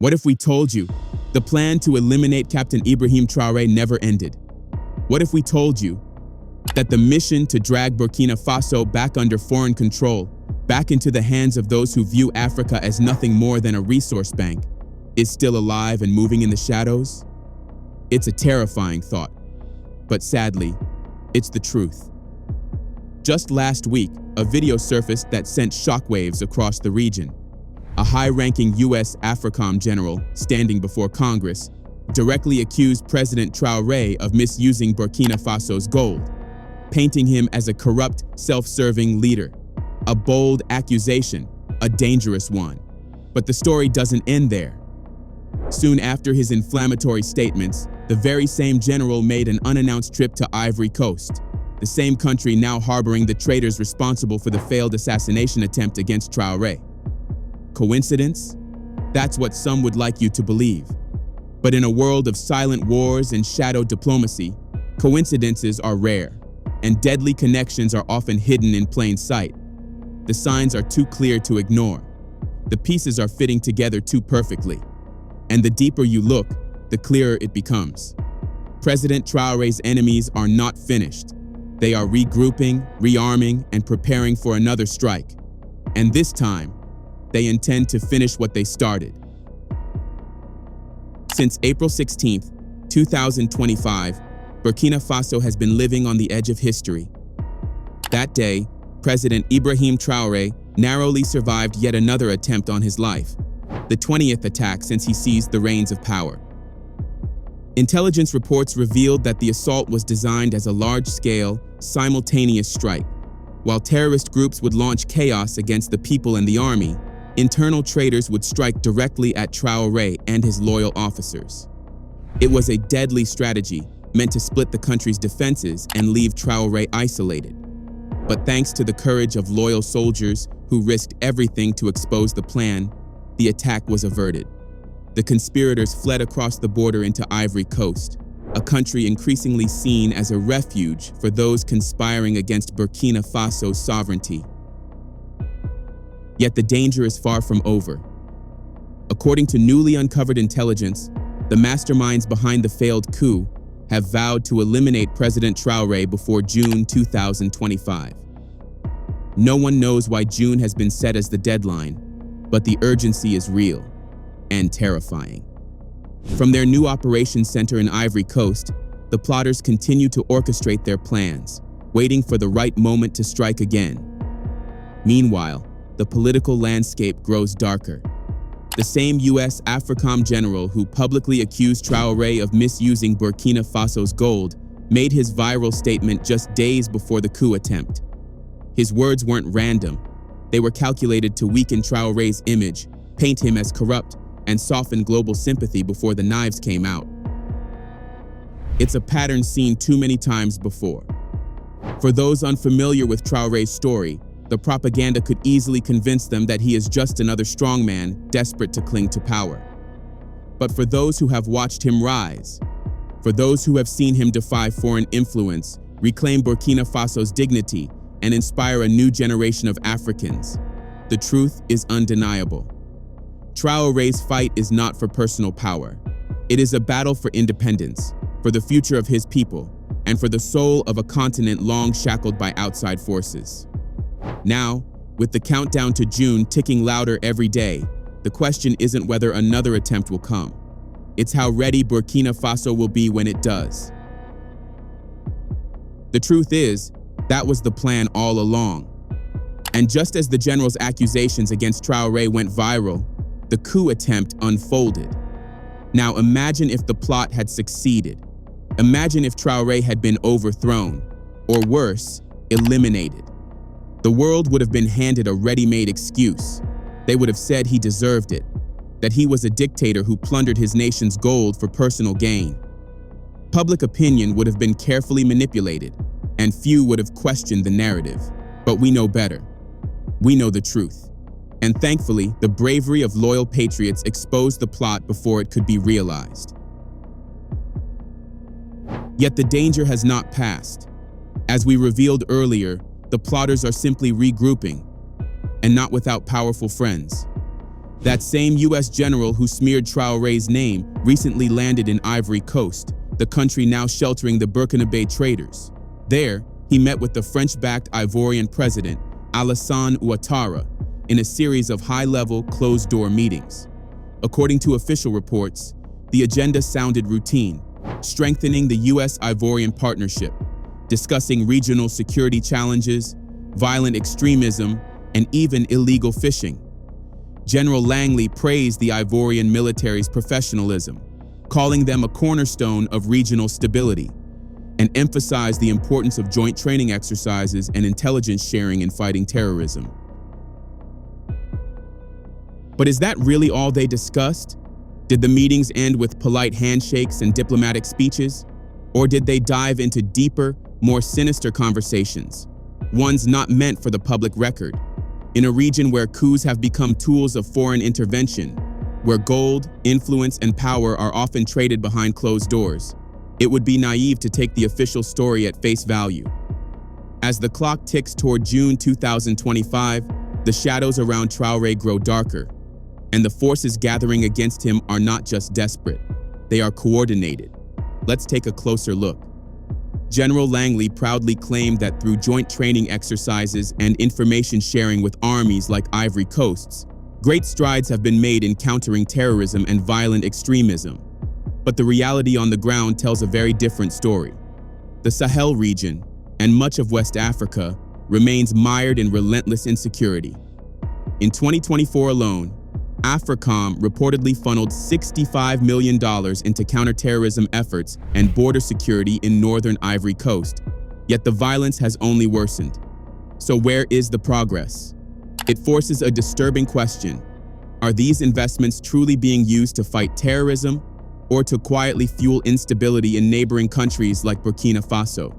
What if we told you the plan to eliminate Captain Ibrahim Traoré never ended? What if we told you that the mission to drag Burkina Faso back under foreign control, back into the hands of those who view Africa as nothing more than a resource bank, is still alive and moving in the shadows? It's a terrifying thought, but sadly, it's the truth. Just last week, a video surfaced that sent shockwaves across the region. A high-ranking U.S. AFRICOM General, standing before Congress, directly accused President Traoré of misusing Burkina Faso's gold, painting him as a corrupt, self-serving leader. A bold accusation, a dangerous one. But the story doesn't end there. Soon after his inflammatory statements, the very same general made an unannounced trip to Ivory Coast, the same country now harboring the traitors responsible for the failed assassination attempt against Traoré. Coincidence? That's what some would like you to believe. But in a world of silent wars and shadow diplomacy, coincidences are rare, and deadly connections are often hidden in plain sight. The signs are too clear to ignore. The pieces are fitting together too perfectly. And the deeper you look, the clearer it becomes. President Traoré's enemies are not finished. They are regrouping, rearming, and preparing for another strike. And this time, they intend to finish what they started. Since April 16, 2025, Burkina Faso has been living on the edge of history. That day, President Ibrahim Traoré narrowly survived yet another attempt on his life, the 20th attack since he seized the reins of power. Intelligence reports revealed that the assault was designed as a large-scale, simultaneous strike. While terrorist groups would launch chaos against the people and the army, internal traitors would strike directly at Traoré and his loyal officers. It was a deadly strategy meant to split the country's defenses and leave Traoré isolated. But thanks to the courage of loyal soldiers who risked everything to expose the plan, the attack was averted. The conspirators fled across the border into Ivory Coast, a country increasingly seen as a refuge for those conspiring against Burkina Faso's sovereignty. Yet the danger is far from over. According to newly uncovered intelligence, the masterminds behind the failed coup have vowed to eliminate President Traoré before June 2025. No one knows why June has been set as the deadline, but the urgency is real and terrifying. From their new operations center in Ivory Coast, the plotters continue to orchestrate their plans, waiting for the right moment to strike again. Meanwhile, the political landscape grows darker. The same U.S. AFRICOM General who publicly accused Traoré of misusing Burkina Faso's gold made his viral statement just days before the coup attempt. His words weren't random. They were calculated to weaken Traoré's image, paint him as corrupt, and soften global sympathy before the knives came out. It's a pattern seen too many times before. For those unfamiliar with Traoré's story, the propaganda could easily convince them that he is just another strongman desperate to cling to power. But for those who have watched him rise, for those who have seen him defy foreign influence, reclaim Burkina Faso's dignity, and inspire a new generation of Africans, the truth is undeniable. Traoré's fight is not for personal power. It is a battle for independence, for the future of his people, and for the soul of a continent long shackled by outside forces. Now, with the countdown to June ticking louder every day, the question isn't whether another attempt will come. It's how ready Burkina Faso will be when it does. The truth is, that was the plan all along. And just as the general's accusations against Traoré went viral, the coup attempt unfolded. Now imagine if the plot had succeeded. Imagine if Traoré had been overthrown, or worse, eliminated. The world would have been handed a ready-made excuse. They would have said he deserved it, that he was a dictator who plundered his nation's gold for personal gain. Public opinion would have been carefully manipulated, and few would have questioned the narrative. But we know better. We know the truth. And thankfully, the bravery of loyal patriots exposed the plot before it could be realized. Yet the danger has not passed. As we revealed earlier, the plotters are simply regrouping, and not without powerful friends. That same U.S. general who smeared Traoré's name recently landed in Ivory Coast, the country now sheltering the Burkina Faso traitors. There, he met with the French-backed Ivorian president, Alassane Ouattara, in a series of high-level, closed-door meetings. According to official reports, the agenda sounded routine, strengthening the U.S.-Ivorian partnership, discussing regional security challenges, violent extremism, and even illegal fishing. General Langley praised the Ivorian military's professionalism, calling them a cornerstone of regional stability, and emphasized the importance of joint training exercises and intelligence sharing in fighting terrorism. But is that really all they discussed? Did the meetings end with polite handshakes and diplomatic speeches? Or did they dive into deeper, more sinister conversations, ones not meant for the public record? In a region where coups have become tools of foreign intervention, where gold, influence, and power are often traded behind closed doors, it would be naive to take the official story at face value. As the clock ticks toward June 2025, the shadows around Traoré grow darker, and the forces gathering against him are not just desperate, they are coordinated. Let's take a closer look. General Langley proudly claimed that through joint training exercises and information sharing with armies like Ivory Coast's, great strides have been made in countering terrorism and violent extremism. But the reality on the ground tells a very different story. The Sahel region, and much of West Africa, remains mired in relentless insecurity. In 2024 alone, AFRICOM reportedly funneled $65 million into counterterrorism efforts and border security in northern Ivory Coast, yet the violence has only worsened. So where is the progress? It forces a disturbing question. Are these investments truly being used to fight terrorism or to quietly fuel instability in neighboring countries like Burkina Faso?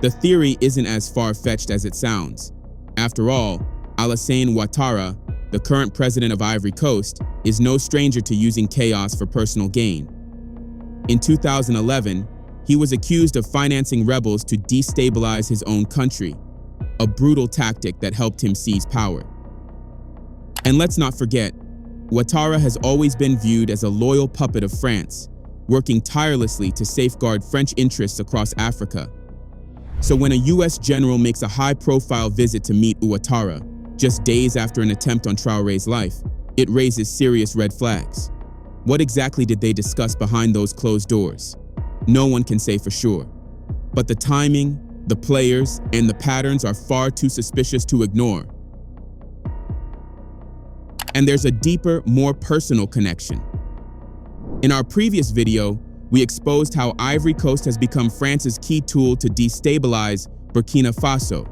The theory isn't as far-fetched as it sounds. After all, Alassane Ouattara, the current president of Ivory Coast, is no stranger to using chaos for personal gain. In 2011, he was accused of financing rebels to destabilize his own country, a brutal tactic that helped him seize power. And let's not forget, Ouattara has always been viewed as a loyal puppet of France, working tirelessly to safeguard French interests across Africa. So when a U.S. general makes a high-profile visit to meet Ouattara, just days after an attempt on Traoré's life, it raises serious red flags. What exactly did they discuss behind those closed doors? No one can say for sure. But the timing, the players, and the patterns are far too suspicious to ignore. And there's a deeper, more personal connection. In our previous video, we exposed how Ivory Coast has become France's key tool to destabilize Burkina Faso.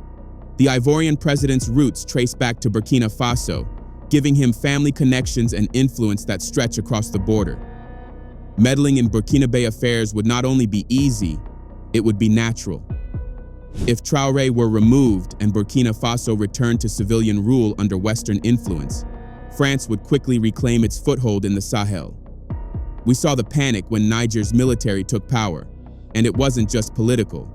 The Ivorian president's roots trace back to Burkina Faso, giving him family connections and influence that stretch across the border. Meddling in Burkina Faso affairs would not only be easy, it would be natural. If Traoré were removed and Burkina Faso returned to civilian rule under Western influence, France would quickly reclaim its foothold in the Sahel. We saw the panic when Niger's military took power, and it wasn't just political.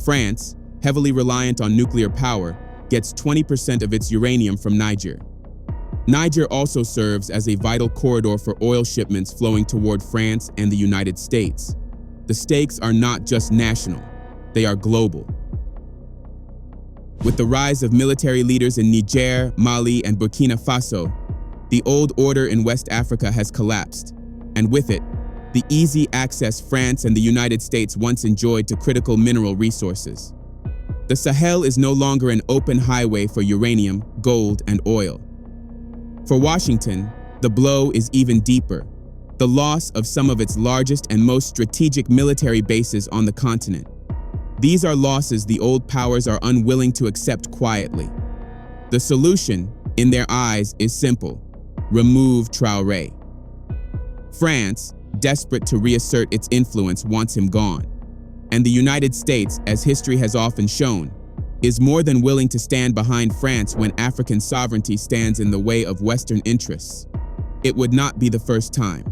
France, heavily reliant on nuclear power, gets 20% of its uranium from Niger. Niger also serves as a vital corridor for oil shipments flowing toward France and the United States. The stakes are not just national, they are global. With the rise of military leaders in Niger, Mali, and Burkina Faso, the old order in West Africa has collapsed, and with it, the easy access France and the United States once enjoyed to critical mineral resources. The Sahel is no longer an open highway for uranium, gold, and oil. For Washington, the blow is even deeper: the loss of some of its largest and most strategic military bases on the continent. These are losses the old powers are unwilling to accept quietly. The solution, in their eyes, is simple: remove Traoré. France, desperate to reassert its influence, wants him gone. And the United States, as history has often shown, is more than willing to stand behind France when African sovereignty stands in the way of Western interests. It would not be the first time.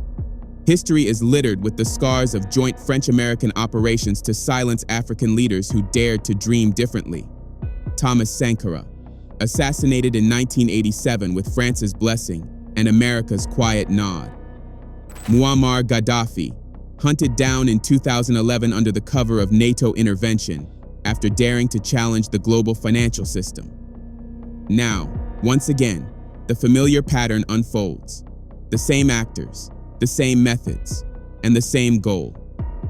History is littered with the scars of joint French-American operations to silence African leaders who dared to dream differently. Thomas Sankara, assassinated in 1987 with France's blessing and America's quiet nod. Muammar Gaddafi, hunted down in 2011 under the cover of NATO intervention after daring to challenge the global financial system. Now, once again, the familiar pattern unfolds. The same actors, the same methods, and the same goal.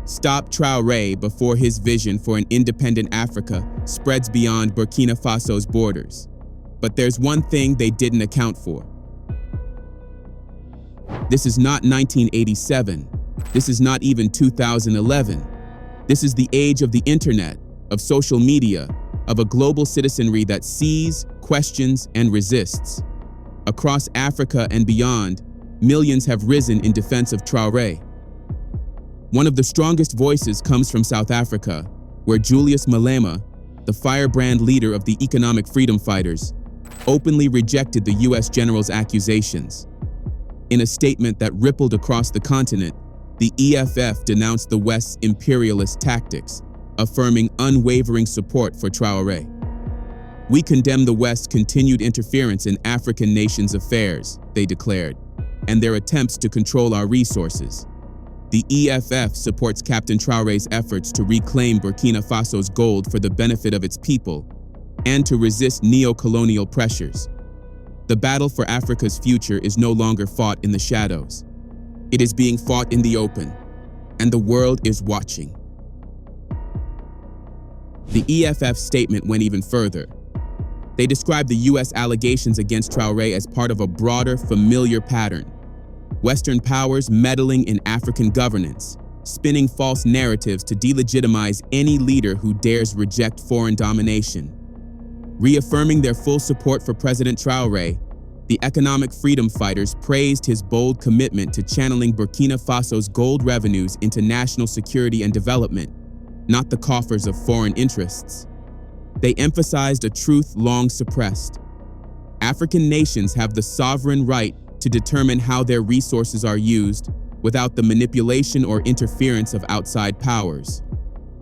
Stop Traoré before his vision for an independent Africa spreads beyond Burkina Faso's borders. But there's one thing they didn't account for. This is not 1987. This is not even 2011. This is the age of the internet, of social media, of a global citizenry that sees, questions, and resists. Across Africa and beyond, millions have risen in defense of Traoré. One of the strongest voices comes from South Africa, where Julius Malema, the firebrand leader of the economic freedom fighters, openly rejected the US general's accusations. In a statement that rippled across the continent, the EFF denounced the West's imperialist tactics, affirming unwavering support for Traoré. "We condemn the West's continued interference in African nations' affairs," they declared, "and their attempts to control our resources." The EFF supports Captain Traoré's efforts to reclaim Burkina Faso's gold for the benefit of its people and to resist neo-colonial pressures. The battle for Africa's future is no longer fought in the shadows. It is being fought in the open, and the world is watching. The EFF statement went even further. They described the US allegations against Traoré as part of a broader, familiar pattern. Western powers meddling in African governance, spinning false narratives to delegitimize any leader who dares reject foreign domination. Reaffirming their full support for President Traoré, the economic freedom fighters praised his bold commitment to channeling Burkina Faso's gold revenues into national security and development, not the coffers of foreign interests. They emphasized a truth long suppressed. African nations have the sovereign right to determine how their resources are used without the manipulation or interference of outside powers.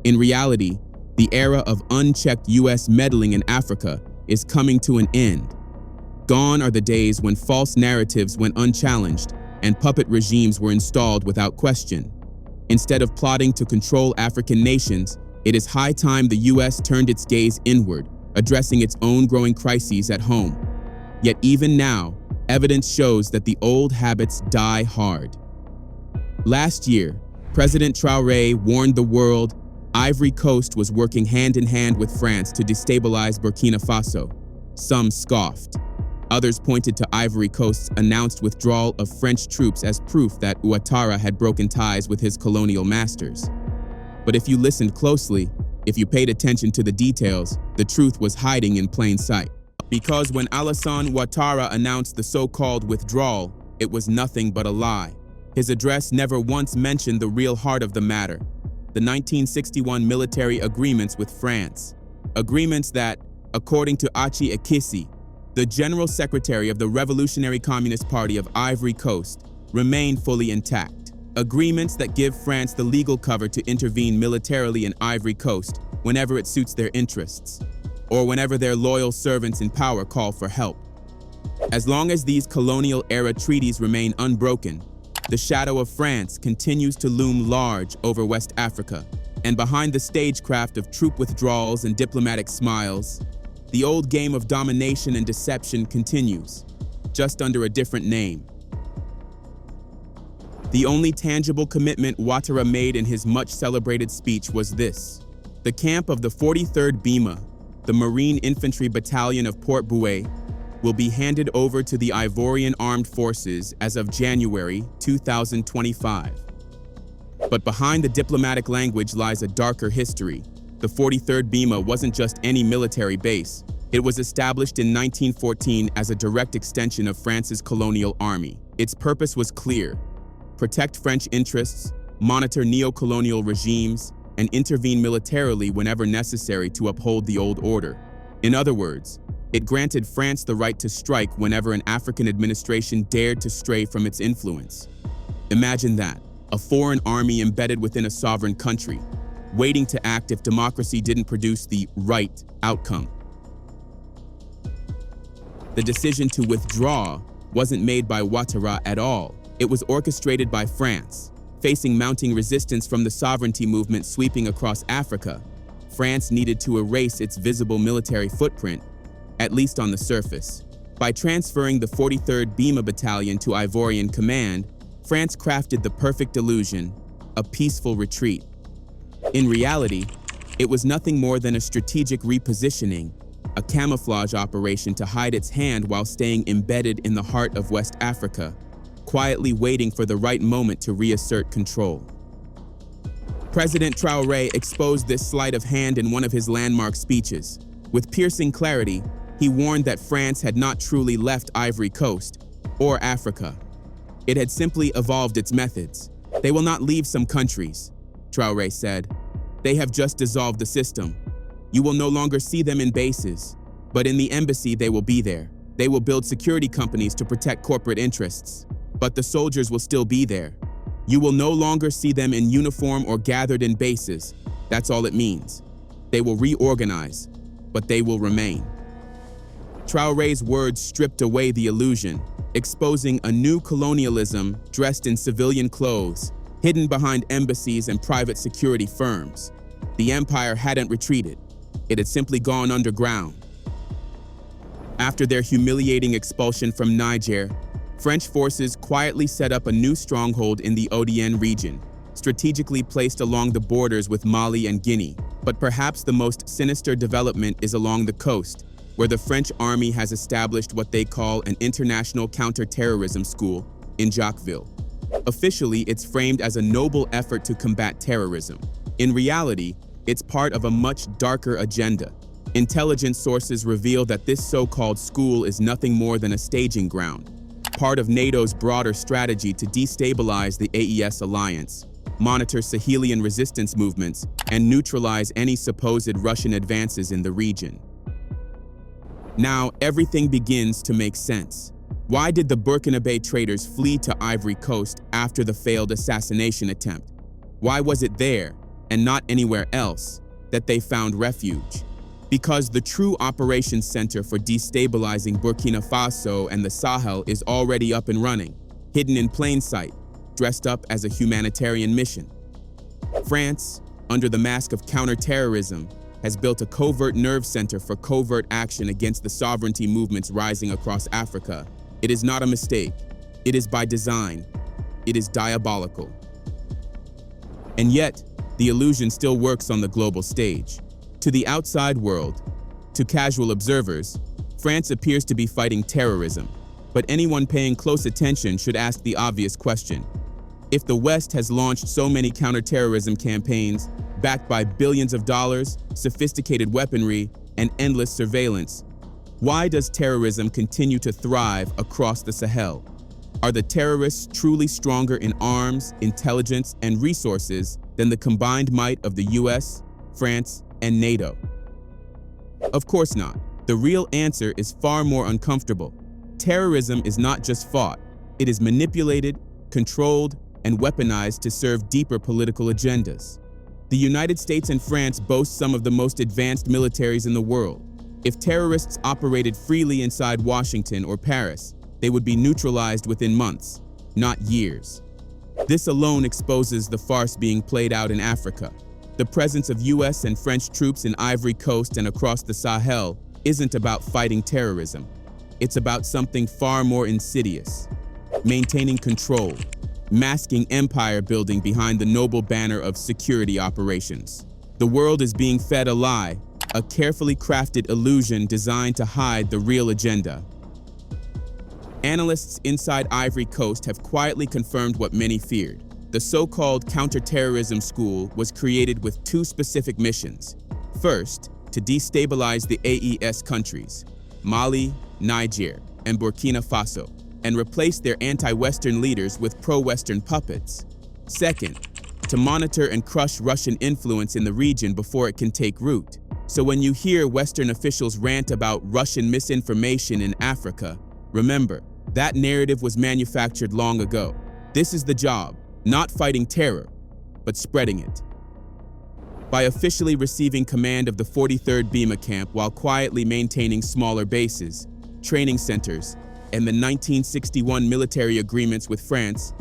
In reality, the era of unchecked US meddling in Africa is coming to an end. Gone are the days when false narratives went unchallenged and puppet regimes were installed without question. Instead of plotting to control African nations, it is high time the US turned its gaze inward, addressing its own growing crises at home. Yet even now, evidence shows that the old habits die hard. Last year, President Traoré warned the world Ivory Coast was working hand in hand with France to destabilize Burkina Faso. Some scoffed. Others pointed to Ivory Coast's announced withdrawal of French troops as proof that Ouattara had broken ties with his colonial masters. But if you listened closely, if you paid attention to the details, the truth was hiding in plain sight. Because when Alassane Ouattara announced the so-called withdrawal, it was nothing but a lie. His address never once mentioned the real heart of the matter, the 1961 military agreements with France. Agreements that, according to Achi Ekisi, the General Secretary of the Revolutionary Communist Party of Ivory Coast, remain fully intact. Agreements that give France the legal cover to intervene militarily in Ivory Coast whenever it suits their interests, or whenever their loyal servants in power call for help. As long as these colonial-era treaties remain unbroken, the shadow of France continues to loom large over West Africa, and behind the stagecraft of troop withdrawals and diplomatic smiles, the old game of domination and deception continues, just under a different name. The only tangible commitment Ouattara made in his much-celebrated speech was this: the camp of the 43rd Bima, the Marine Infantry Battalion of Port Bouet, will be handed over to the Ivorian Armed Forces as of January 2025. But behind the diplomatic language lies a darker history. The 43rd Bima wasn't just any military base. It was established in 1914 as a direct extension of France's colonial army. Its purpose was clear: protect French interests, monitor neo-colonial regimes, and intervene militarily whenever necessary to uphold the old order. In other words, it granted France the right to strike whenever an African administration dared to stray from its influence. Imagine that, a foreign army embedded within a sovereign country, waiting to act if democracy didn't produce the right outcome. The decision to withdraw wasn't made by Ouattara at all. It was orchestrated by France. Facing mounting resistance from the sovereignty movement sweeping across Africa, France needed to erase its visible military footprint, at least on the surface. By transferring the 43rd Bima Battalion to Ivorian command, France crafted the perfect illusion, a peaceful retreat. In reality, it was nothing more than a strategic repositioning, a camouflage operation to hide its hand while staying embedded in the heart of West Africa, quietly waiting for the right moment to reassert control. President Traoré exposed this sleight of hand in one of his landmark speeches. With piercing clarity, he warned that France had not truly left Ivory Coast or Africa. It had simply evolved its methods. They will not leave some countries, Traoré said. They have just dissolved the system. You will no longer see them in bases, but in the embassy they will be there. They will build security companies to protect corporate interests, but the soldiers will still be there. You will no longer see them in uniform or gathered in bases. That's all it means. They will reorganize, but they will remain. Traoré's words stripped away the illusion, exposing a new colonialism dressed in civilian clothes, hidden behind embassies and private security firms. The empire hadn't retreated. It had simply gone underground. After their humiliating expulsion from Niger, French forces quietly set up a new stronghold in the Odn region, strategically placed along the borders with Mali and Guinea. But perhaps the most sinister development is along the coast, where the French army has established what they call an international counter-terrorism school in Jacquesville. Officially, it's framed as a noble effort to combat terrorism. In reality, it's part of a much darker agenda. Intelligence sources reveal that this so-called school is nothing more than a staging ground, part of NATO's broader strategy to destabilize the AES alliance, monitor Sahelian resistance movements, and neutralize any supposed Russian advances in the region. Now, everything begins to make sense. Why did the Burkina Faso traitors flee to Ivory Coast after the failed assassination attempt? Why was it there, and not anywhere else, that they found refuge? Because the true operations center for destabilizing Burkina Faso and the Sahel is already up and running, hidden in plain sight, dressed up as a humanitarian mission. France, under the mask of counterterrorism, has built a covert nerve center for covert action against the sovereignty movements rising across Africa. It is not a mistake. It is by design. It is diabolical. And yet, the illusion still works on the global stage. To the outside world, to casual observers, France appears to be fighting terrorism. But anyone paying close attention should ask the obvious question. If the West has launched so many counterterrorism campaigns, backed by billions of dollars, sophisticated weaponry, and endless surveillance, why does terrorism continue to thrive across the Sahel? Are the terrorists truly stronger in arms, intelligence, and resources than the combined might of the US, France, and NATO? Of course not. The real answer is far more uncomfortable. Terrorism is not just fought, it is manipulated, controlled, and weaponized to serve deeper political agendas. The United States and France boast some of the most advanced militaries in the world. If terrorists operated freely inside Washington or Paris, they would be neutralized within months, not years. This alone exposes the farce being played out in Africa. The presence of US and French troops in Ivory Coast and across the Sahel isn't about fighting terrorism. It's about something far more insidious: maintaining control, masking empire building behind the noble banner of security operations. The world is being fed a lie, a carefully crafted illusion designed to hide the real agenda. Analysts inside Ivory Coast have quietly confirmed what many feared. The so-called counterterrorism school was created with two specific missions. First, to destabilize the AES countries, Mali, Niger, and Burkina Faso, and replace their anti-Western leaders with pro-Western puppets. Second, to monitor and crush Russian influence in the region before it can take root. So when you hear Western officials rant about Russian misinformation in Africa, remember, that narrative was manufactured long ago. This is the job, not fighting terror, but spreading it. By officially receiving command of the 43rd Bima camp while quietly maintaining smaller bases, training centers, and the 1961 military agreements with France,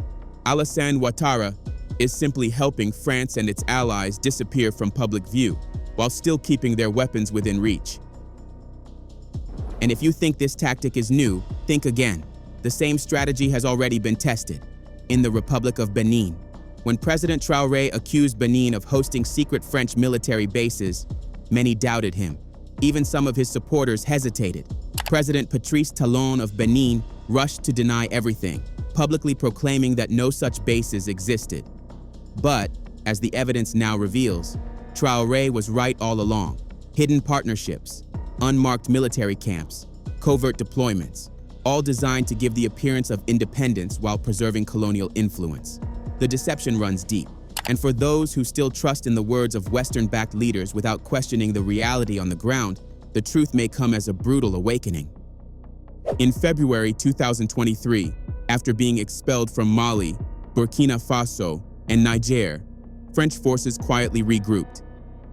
Alassane Ouattara is simply helping France and its allies disappear from public view, while still keeping their weapons within reach. And if you think this tactic is new, think again. The same strategy has already been tested in the Republic of Benin. When President Traoré accused Benin of hosting secret French military bases, many doubted him. Even some of his supporters hesitated. President Patrice Talon of Benin rushed to deny everything, publicly proclaiming that no such bases existed. But, as the evidence now reveals, Traoré was right all along. Hidden partnerships, unmarked military camps, covert deployments, all designed to give the appearance of independence while preserving colonial influence. The deception runs deep, and for those who still trust in the words of Western-backed leaders without questioning the reality on the ground, the truth may come as a brutal awakening. In February 2023, after being expelled from Mali, Burkina Faso, and Niger, French forces quietly regrouped,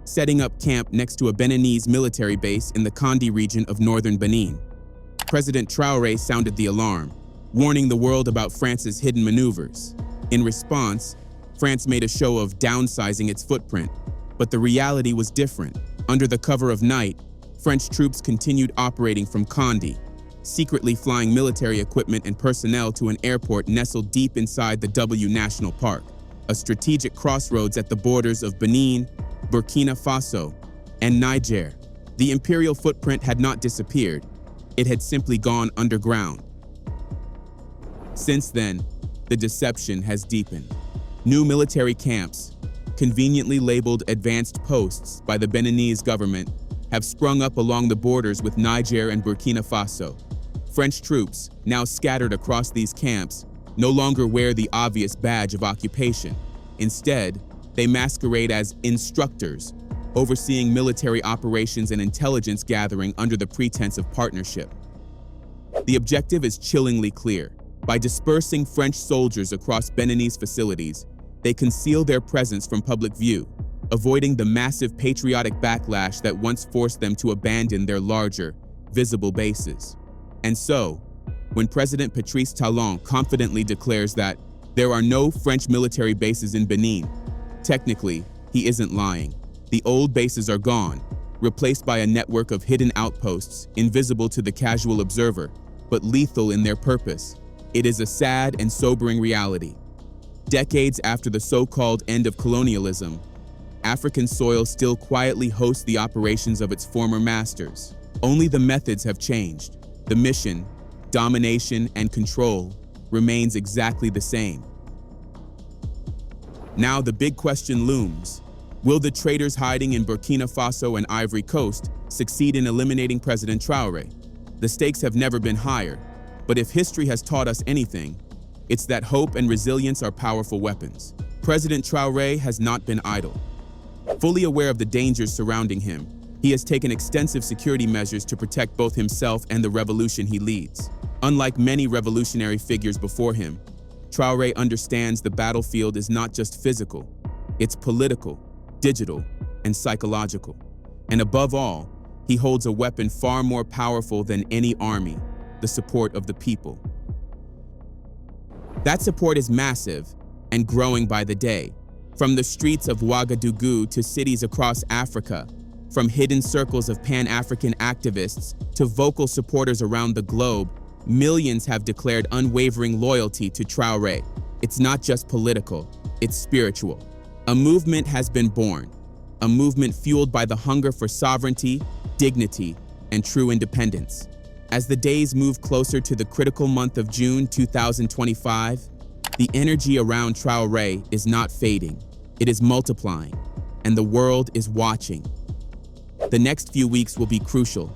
setting up camp next to a Beninese military base in the Kandi region of northern Benin. President Traoré sounded the alarm, warning the world about France's hidden maneuvers. In response, France made a show of downsizing its footprint, but the reality was different. Under the cover of night, French troops continued operating from Kandi, secretly flying military equipment and personnel to an airport nestled deep inside the W National Park, a strategic crossroads at the borders of Benin, Burkina Faso, and Niger. The imperial footprint had not disappeared. It had simply gone underground. Since then, the deception has deepened. New military camps, conveniently labeled advanced posts by the Beninese government, have sprung up along the borders with Niger and Burkina Faso. French troops, now scattered across these camps, no longer wear the obvious badge of occupation. Instead, they masquerade as instructors, overseeing military operations and intelligence gathering under the pretense of partnership. The objective is chillingly clear. By dispersing French soldiers across Beninese facilities, they conceal their presence from public view, avoiding the massive patriotic backlash that once forced them to abandon their larger, visible bases. And so, when President Patrice Talon confidently declares that there are no French military bases in Benin, technically, he isn't lying. The old bases are gone, replaced by a network of hidden outposts invisible to the casual observer, but lethal in their purpose. It is a sad and sobering reality. Decades after the so-called end of colonialism, African soil still quietly hosts the operations of its former masters. Only the methods have changed. The mission, domination, and control remains exactly the same. Now the big question looms. Will the traitors hiding in Burkina Faso and Ivory Coast succeed in eliminating President Traoré? The stakes have never been higher, but if history has taught us anything, it's that hope and resilience are powerful weapons. President Traoré has not been idle. Fully aware of the dangers surrounding him, he has taken extensive security measures to protect both himself and the revolution he leads. Unlike many revolutionary figures before him, Traoré understands the battlefield is not just physical, it's political, digital, and psychological. And above all, he holds a weapon far more powerful than any army: the support of the people. That support is massive and growing by the day. From the streets of Ouagadougou to cities across Africa, from hidden circles of Pan-African activists to vocal supporters around the globe, millions have declared unwavering loyalty to Traoré. It's not just political, it's spiritual. A movement has been born, a movement fueled by the hunger for sovereignty, dignity, and true independence. As the days move closer to the critical month of June 2025, the energy around Traoré is not fading, it is multiplying, and the world is watching. The next few weeks will be crucial.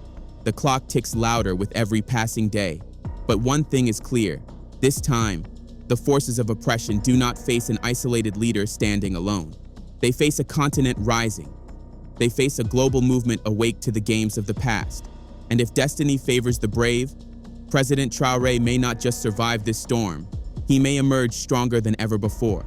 The clock ticks louder with every passing day. But one thing is clear: this time, the forces of oppression do not face an isolated leader standing alone. They face a continent rising. They face a global movement awake to the games of the past. And if destiny favors the brave, President Traoré may not just survive this storm, he may emerge stronger than ever before.